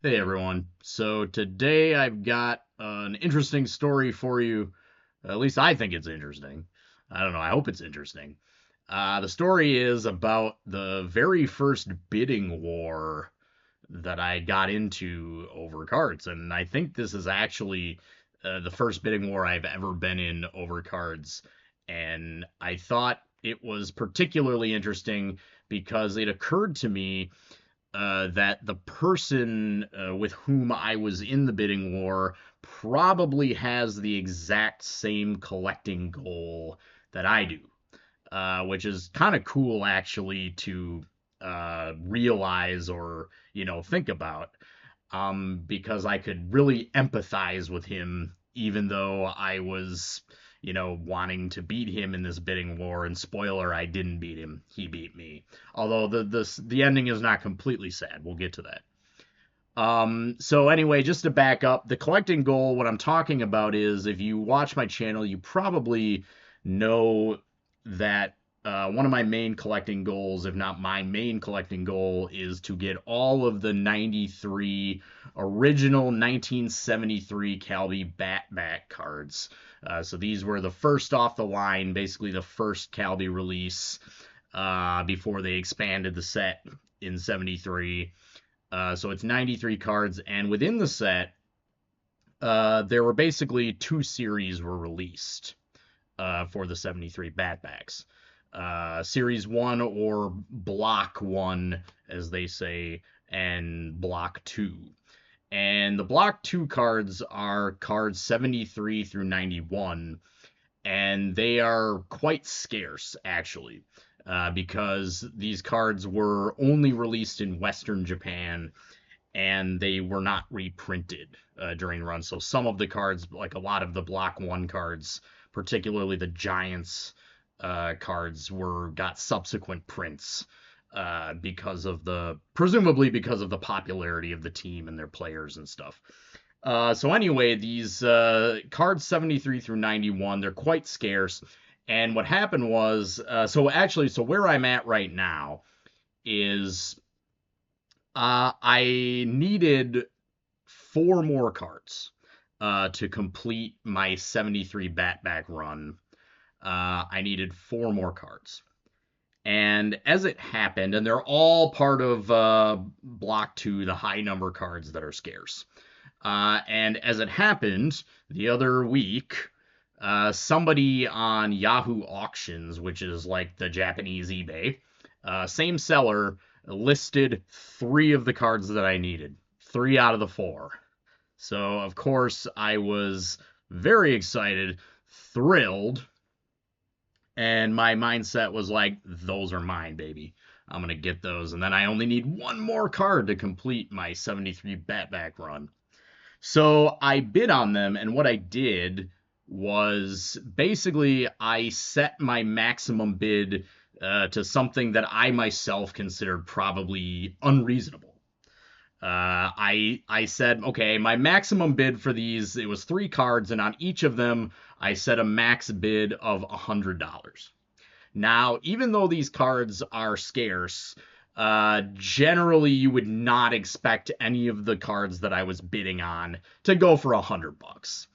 Hey everyone. So today I've got an interesting story for you. At least I think it's interesting. I don't know. I hope it's interesting. The story is about the very first bidding war that I got into over cards, and I think this is actually the first bidding war I've ever been in over cards. And I thought it was particularly interesting because it occurred to me that the person with whom I was in the bidding war probably has the exact same collecting goal that I do, which is kind of cool actually to realize or think about, because I could really empathize with him, even though I was, wanting to beat him in this bidding war. And spoiler, I didn't beat him; he beat me. Although the ending is not completely sad. We'll get to that. So anyway, just to back up, the collecting goal, what I'm talking about is if you watch my channel, you probably know that one of my main collecting goals, if not my main collecting goal, is to get all of the 93 original 1973 Calby Batback cards. So these were the first off the line, basically the first Calby release before they expanded the set in 73. So it's 93 cards, and within the set, there were basically two series were released for the 73 Batbacks. Series 1 or Block 1, as they say, and Block 2. And the Block 2 cards are cards 73 through 91, and they are quite scarce, actually, because these cards were only released in Western Japan and they were not reprinted during runs. So some of the cards, like a lot of the Block 1 cards, particularly the Giants cards, were got subsequent prints presumably because of the popularity of the team and their players and stuff. So anyway, these cards 73 through 91, they're quite scarce. And what happened was, so where I'm at right now is I needed four more cards to complete my 73 Batback run. I needed four more cards. And as it happened, and they're all part of Block 2, the high number cards that are scarce. And as it happened, the other week, somebody on Yahoo Auctions, which is like the Japanese eBay, same seller listed three of the cards that I needed, three out of the four. So, of course, I was very excited, thrilled, and my mindset was like, those are mine, baby. I'm going to get those. And then I only need one more card to complete my 73 Batback run. So I bid on them, and what I did was basically I set my maximum bid to something that I myself considered probably unreasonable. I said, okay, my maximum bid for these, it was three cards, and on each of them I set a max bid of $100. Now, even though these cards are scarce, generally you would not expect any of the cards that I was bidding on to go for $100.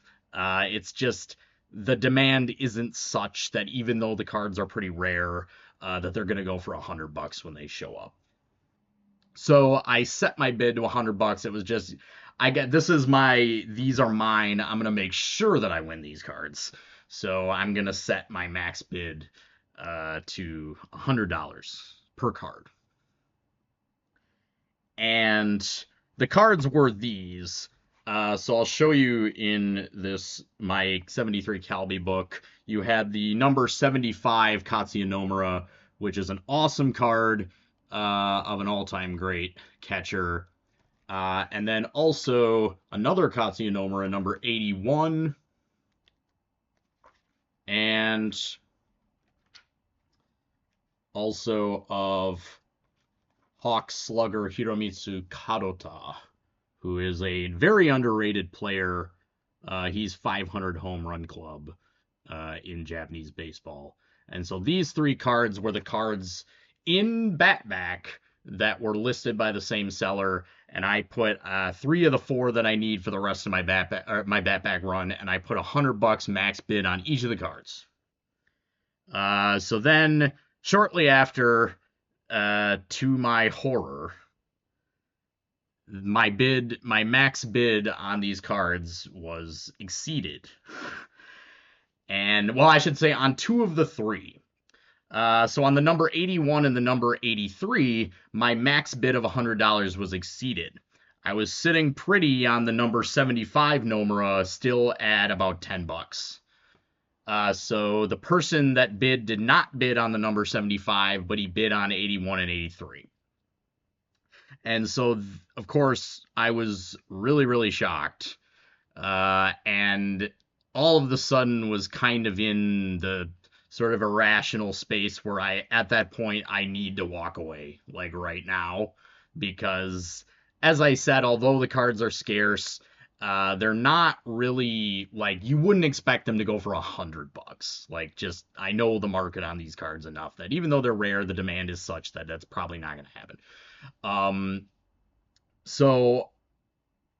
It's just the demand isn't such that even though the cards are pretty rare, that they're gonna go for $100 when they show up. So I set my bid to $100. It was just these are mine. I'm gonna make sure that I win these cards. So I'm gonna set my max bid to $100 per card. And the cards were these. So I'll show you in my 73 Calby book. You had the number 75 Katsuya, which is an awesome card of an all-time great catcher. And then also another Katsuya number 81. And also of Hawk slugger Hiromitsu Kadota, who is a very underrated player. He's 500 home run club in Japanese baseball. And so these three cards were the cards in Batback that were listed by the same seller, and I put 3 of the 4 that I need for the rest of my bat run, and I put $100 max bid on each of the cards. So then, shortly after, to my horror, my max bid on these cards was exceeded. And, well, I should say on 2 of the 3. So on the number 81 and the number 83, my max bid of $100 was exceeded. I was sitting pretty on the number 75 Nomura, still at about $10. So the person that did not bid on the number 75, but he bid on 81 and 83. And so, of course, I was really, really shocked. And all of the sudden was kind of in the sort of irrational space where at that point, I need to walk away, like right now, because as I said, although the cards are scarce, they're not really like you wouldn't expect them to go for $100. Like, just I know the market on these cards enough that even though they're rare, the demand is such that that's probably not going to happen. So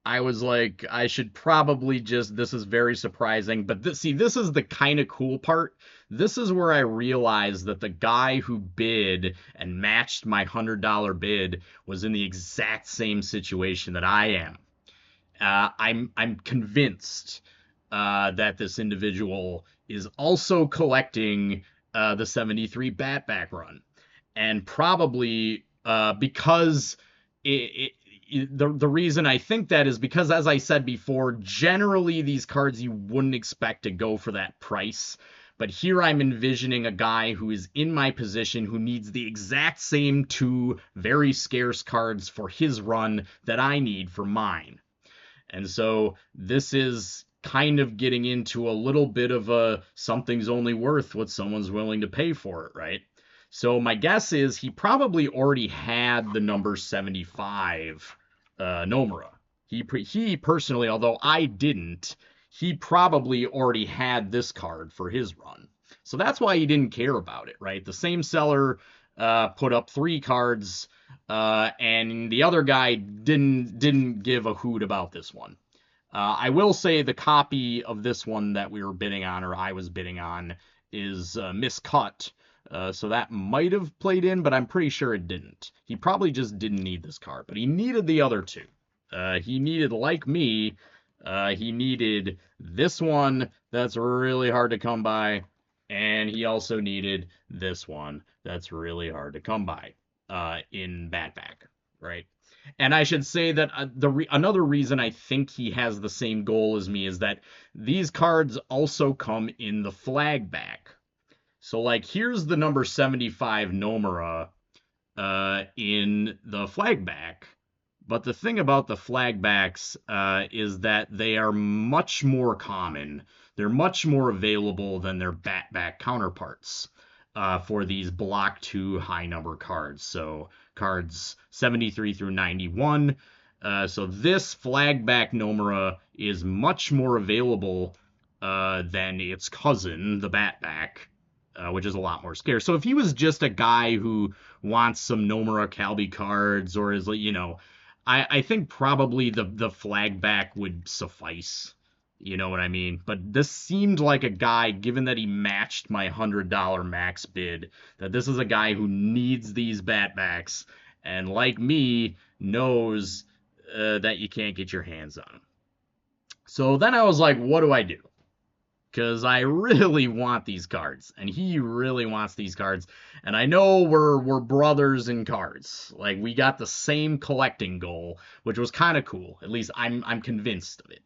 I was like, I should probably this is very surprising, but this is the kind of cool part. This is where I realized that the guy who bid and matched my $100 bid was in the exact same situation that I am. I'm convinced that this individual is also collecting the 73 Batback run, and probably because the reason I think that is because, as I said before, generally these cards you wouldn't expect to go for that price. But here I'm envisioning a guy who is in my position who needs the exact same 2 very scarce cards for his run that I need for mine. And so this is kind of getting into a little bit of a something's only worth what someone's willing to pay for it, right? So my guess is he probably already had the number 75 Nomura. He personally, although I didn't, he probably already had this card for his run. So that's why he didn't care about it, right? The same seller put up 3 cards, and the other guy didn't give a hoot about this one. I will say the copy of this one that we were bidding on, or I was bidding on, is miscut. So that might have played in, but I'm pretty sure it didn't. He probably just didn't need this card, but he needed the other 2. He needed, like me, he needed this one that's really hard to come by, and he also needed this one that's really hard to come by in Batback, right? And I should say that another reason I think he has the same goal as me is that these cards also come in the flag back. So, like, here's the number 75 Nomura in the flag back. But the thing about the flag backs is that they are much more common. They're much more available than their back counterparts for these block 2 high number cards. So cards 73 through 91. So this flag back Nomura is much more available than its cousin, the Batback. Which is a lot more scarce. So if he was just a guy who wants some Nomura Calby cards, or is, you know, I think probably the flag back would suffice. You know what I mean? But this seemed like a guy, given that he matched my $100 max bid, that this is a guy who needs these Batbacks, and like me, knows that you can't get your hands on them. So then I was like, what do I do? Because I really want these cards, and he really wants these cards, and I know we're brothers in cards. Like, we got the same collecting goal, which was kind of cool. At least I'm convinced of it.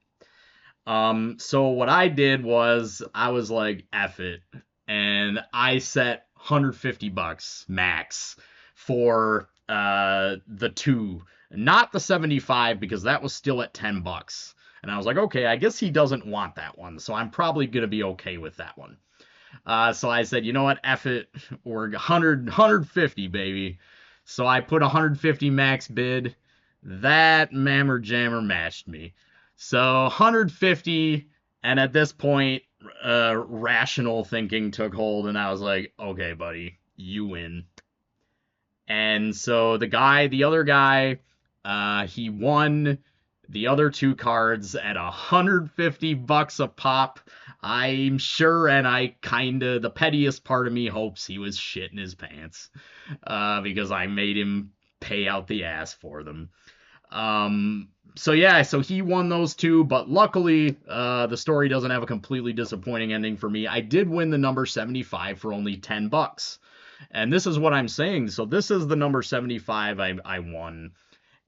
So what I did was I was like, F it, and I set $150 max for the 2, not the 75 because that was still at $10. And I was like, okay, I guess he doesn't want that one, so I'm probably going to be okay with that one. So I said, you know what, F it, we're 150, baby. So I put 150 max bid. That mammer jammer matched me. So 150, and at this point, rational thinking took hold, and I was like, okay, buddy, you win. And so the other guy, he won the other two cards at $150 a pop. I'm sure, and I kinda, the pettiest part of me hopes he was shitting his pants, because I made him pay out the ass for them. So yeah, so he won those two, but luckily, the story doesn't have a completely disappointing ending for me. I did win the number 75 for only $10. And this is what I'm saying. So this is the number 75 I won.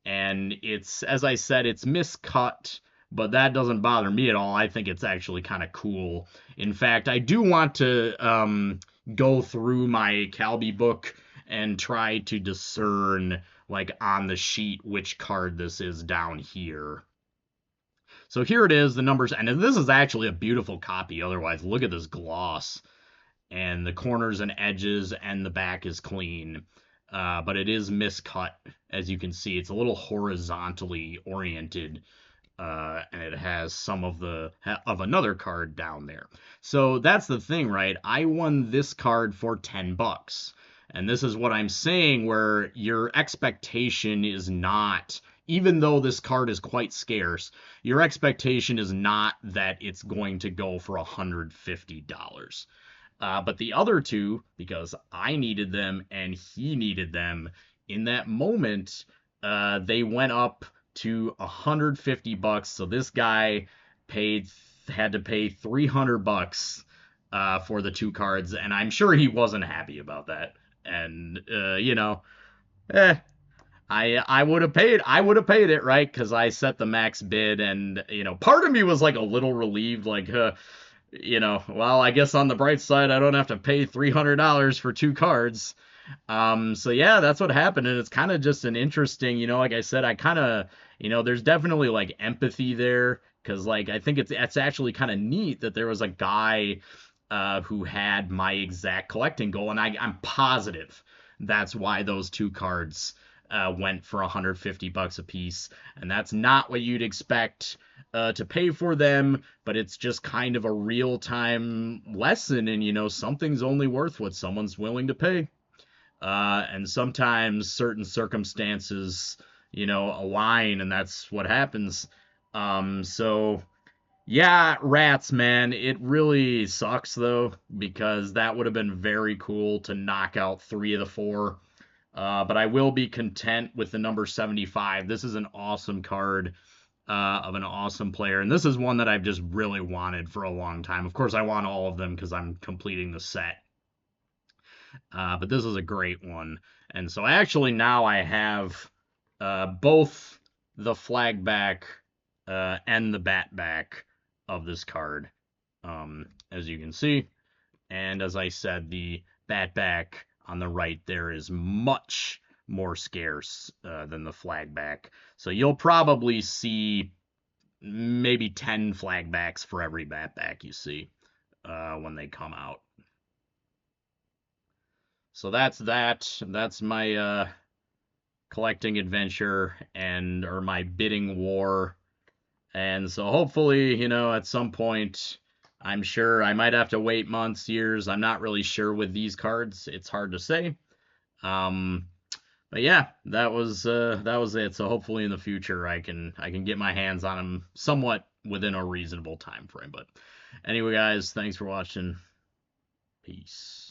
And it's, as I said, it's miscut, but that doesn't bother me at all. I think it's actually kind of cool. In fact, I do want to go through my Calby book and try to discern, like on the sheet, which card this is down here. So here it is, the numbers, and this is actually a beautiful copy. Otherwise, look at this gloss, and the corners and edges and the back is clean. But it is miscut, as you can see. It's a little horizontally oriented, and it has some of another card down there. So that's the thing, right? I won this card for $10. And this is what I'm saying, where your expectation is not, even though this card is quite scarce, your expectation is not that it's going to go for $150. But the other two, because I needed them and he needed them in that moment, they went up to $150. So this guy paid had to pay $300 for the two cards, and I'm sure he wasn't happy about that. And eh, I would have paid it, right? Because I set the max bid, and part of me was like a little relieved, like, well, I guess on the bright side, I don't have to pay $300 for two cards. So yeah, that's what happened, and it's kind of just an interesting, like I said, I kind of, there's definitely like empathy there, because like I think it's actually kind of neat that there was a guy who had my exact collecting goal, and I'm positive that's why those two cards went for $150 a piece, and that's not what you'd expect to pay for them, but it's just kind of a real time lesson, and something's only worth what someone's willing to pay. And sometimes certain circumstances, align, and that's what happens. So yeah, rats, man. It really sucks though, because that would have been very cool to knock out three of the four. But I will be content with the number 75. This is an awesome card of an awesome player, and this is one that I've just really wanted for a long time. Of course, I want all of them because I'm completing the set. But this is a great one. And so actually now I have both the flag back and the bat back of this card, as you can see. And as I said, the bat back on the right there is much more scarce than the flag back. So you'll probably see maybe 10 flag backs for every bat back you see when they come out. So that's that. That's my collecting adventure or my bidding war. And so hopefully, at some point, I'm sure I might have to wait months, years. I'm not really sure with these cards. It's hard to say. Um, but yeah, that was it. So hopefully in the future I can get my hands on them somewhat within a reasonable time frame. But anyway, guys, thanks for watching. Peace.